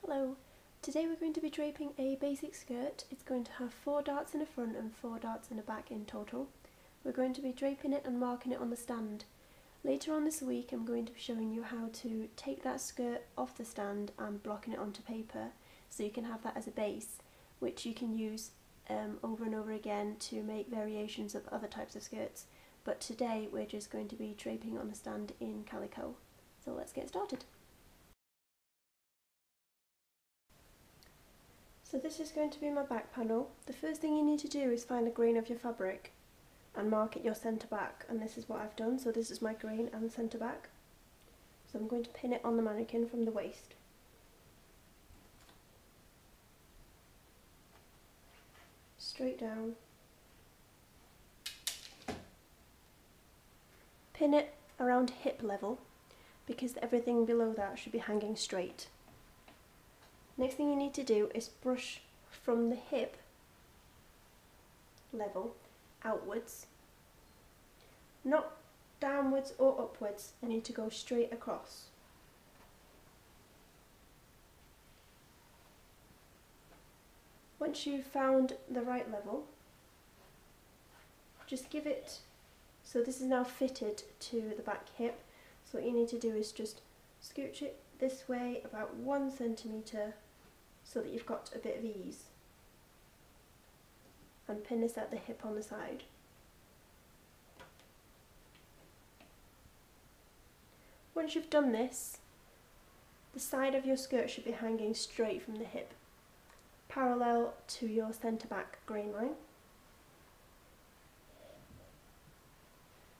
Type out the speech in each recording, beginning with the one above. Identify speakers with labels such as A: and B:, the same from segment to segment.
A: Hello, today we're going to be draping a basic skirt. It's going to have 4 darts in the front and 4 darts in the back in total. We're going to be draping it and marking it on the stand. Later on this week I'm going to be showing you how to take that skirt off the stand and blocking it onto paper so you can have that as a base, which you can use over and over again to make variations of other types of skirts. But today we're just going to be draping on the stand in calico. So let's get started. So this is going to be my back panel. The first thing you need to do is find a grain of your fabric and mark it your centre back, and this is what I've done. So this is my grain and centre back. So I'm going to pin it on the mannequin from the waist. Straight down. Pin it around hip level because everything below that should be hanging straight. Next thing you need to do is brush from the hip level outwards, not downwards or upwards. I need to go straight across. Once you've found the right level, just give it, so this is now fitted to the back hip, so what you need to do is just scooch it this way about 1 centimetre so that you've got a bit of ease, and pin this at the hip on the side. Once you've done this, the side of your skirt should be hanging straight from the hip, parallel to your centre back grain line.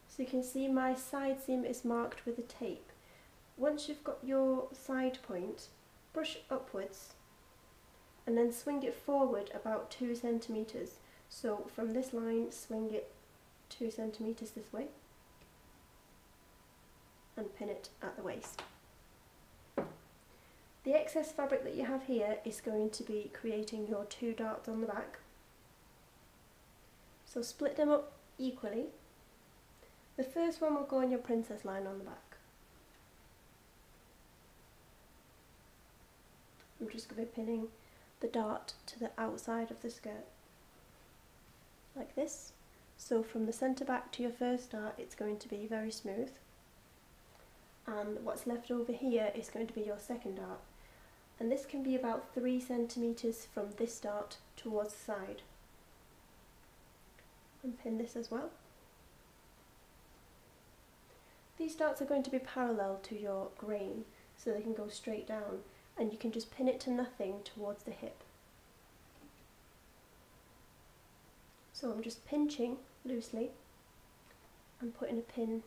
A: So you can see my side seam is marked with a tape. Once you've got your side point, brush upwards and then swing it forward about 2 centimetres. So from this line, swing it 2 centimetres this way and pin it at the waist. The excess fabric that you have here is going to be creating your 2 darts on the back. So split them up equally. The first one will go on your princess line on the back. I'm just going to be pinning the dart to the outside of the skirt, like this. So from the centre back to your first dart it's going to be very smooth, and what's left over here is going to be your second dart, and this can be about 3 centimetres from this dart towards the side. And pin this as well. These darts are going to be parallel to your grain, so they can go straight down, and you can just pin it to nothing towards the hip. So I'm just pinching loosely and putting a pin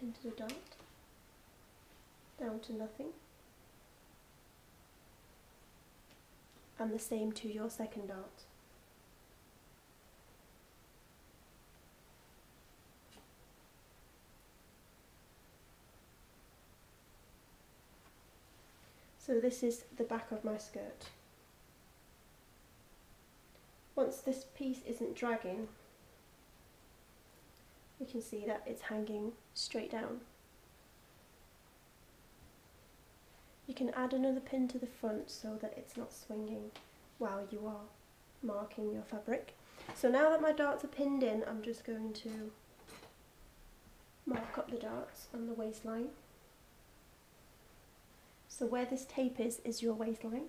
A: into the dart, down to nothing, and the same to your second dart. So this is the back of my skirt. Once this piece isn't dragging, you can see that it's hanging straight down. You can add another pin to the front so that it's not swinging while you are marking your fabric. So now that my darts are pinned in, I'm just going to mark up the darts on the waistline. So where this tape is your waistline.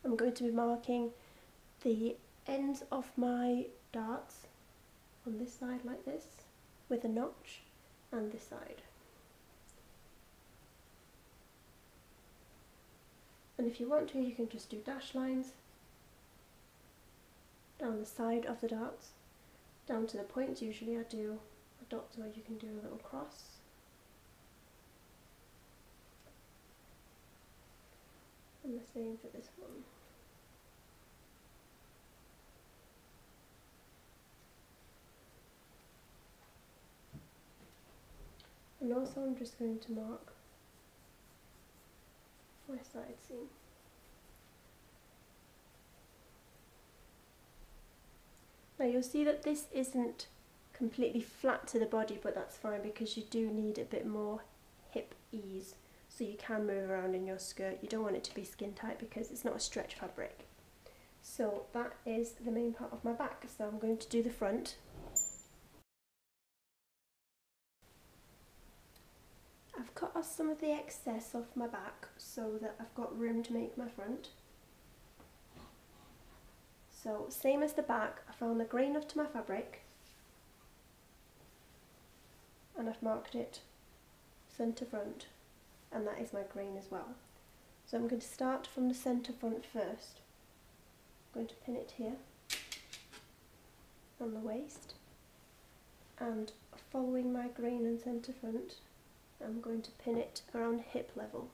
A: I'm going to be marking the ends of my darts on this side like this with a notch, and this side. And if you want to, you can just do dash lines down the side of the darts, down to the points. Usually I do a dot, or you can do a little cross. And the same for this one. And also I'm just going to mark my side seam. Now you'll see that this isn't completely flat to the body, but that's fine because you do need a bit more hip ease so you can move around in your skirt. You don't want it to be skin tight because it's not a stretch fabric. So that is the main part of my back. So I'm going to do the front. I've cut off some of the excess off my back so that I've got room to make my front. So same as the back, I found the grain enough to my fabric and I've marked it centre front, and that is my grain as well. So I'm going to start from the centre front first. I'm going to pin it here on the waist, and following my grain and centre front, I'm going to pin it around hip level,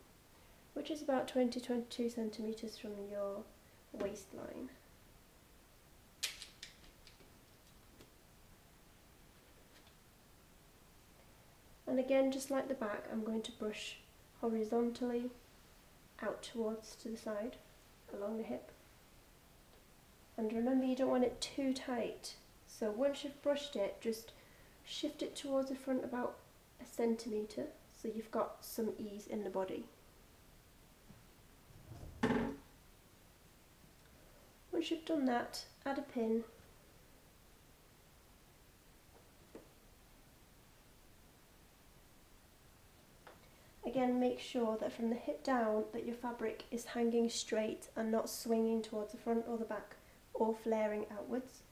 A: which is about 20-22 centimetres from your waistline. And again, just like the back, I'm going to brush horizontally out towards to the side along the hip. And remember, you don't want it too tight. So once you've brushed it, just shift it towards the front about a centimetre so you've got some ease in the body. Once you've done that, add a pin. Again, make sure that from the hip down that your fabric is hanging straight and not swinging towards the front or the back or flaring outwards.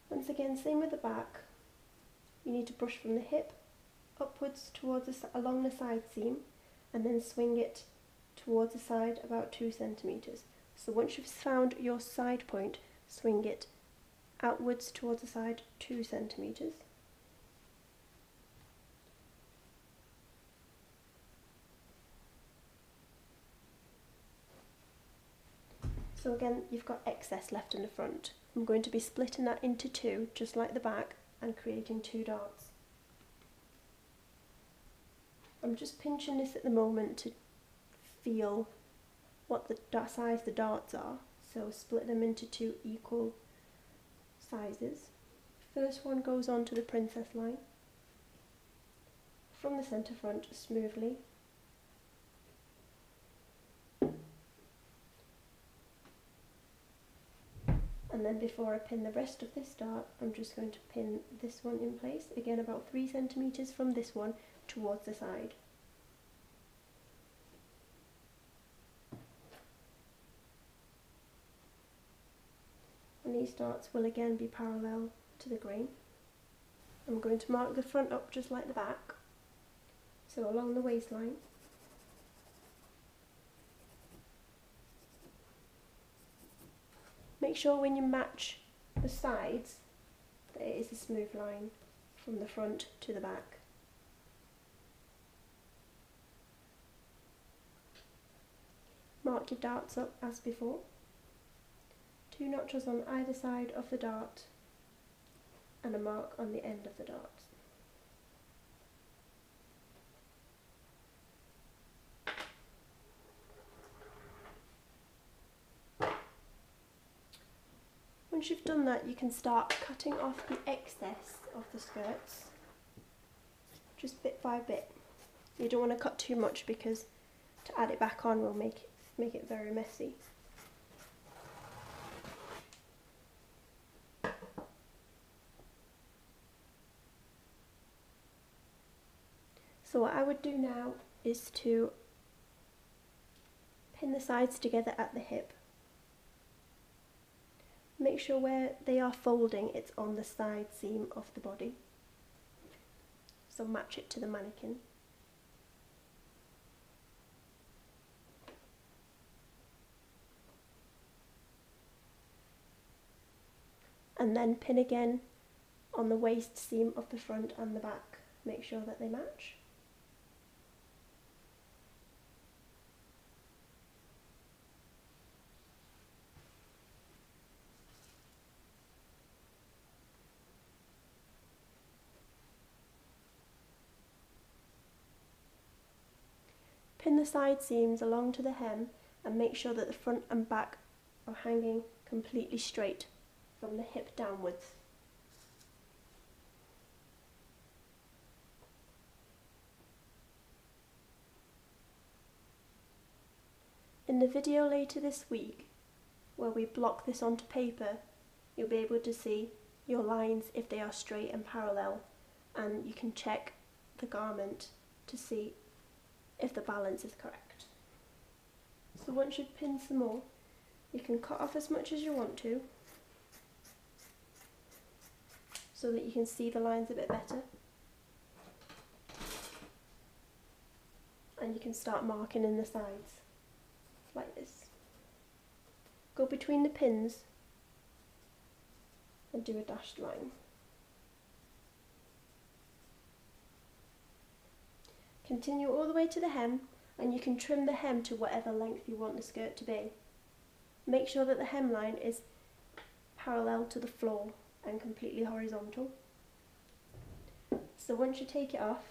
A: Once again, same with the back. You need to brush from the hip upwards towards along the side seam and then swing it towards the side about 2 centimetres. So once you've found your side point, swing it outwards towards the side 2 centimetres. So again, you've got excess left in the front. I'm going to be splitting that into two, just like the back, and creating 2 darts. I'm just pinching this at the moment to feel what the size the darts are. So split them into 2 equal sizes. First one goes on to the princess line from the centre front smoothly. And then before I pin the rest of this dart, I'm just going to pin this one in place, again about 3 centimetres from this one towards the side. And these darts will again be parallel to the grain. I'm going to mark the front up just like the back, so along the waistline. Make sure when you match the sides that it is a smooth line from the front to the back. Mark your darts up as before. 2 notches on either side of the dart and a mark on the end of the dart. Once you've done that, you can start cutting off the excess of the skirts, just bit by bit. You don't want to cut too much because to add it back on will make it very messy. So what I would do now is to pin the sides together at the hip. Make sure where they are folding, it's on the side seam of the body. So match it to the mannequin. And then pin again on the waist seam of the front and the back. Make sure that they match. Pin the side seams along to the hem and make sure that the front and back are hanging completely straight from the hip downwards. In the video later this week, where we block this onto paper, you'll be able to see your lines if they are straight and parallel, and you can check the garment to see if the balance is correct. So once you've pinned some more, you can cut off as much as you want to, so that you can see the lines a bit better. And you can start marking in the sides, like this. Go between the pins and do a dashed line. Continue all the way to the hem, and you can trim the hem to whatever length you want the skirt to be. Make sure that the hemline is parallel to the floor and completely horizontal. So once you take it off,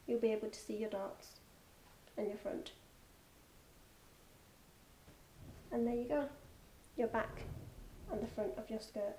A: you'll be able to see your darts and your front. And there you go, your back and the front of your skirt.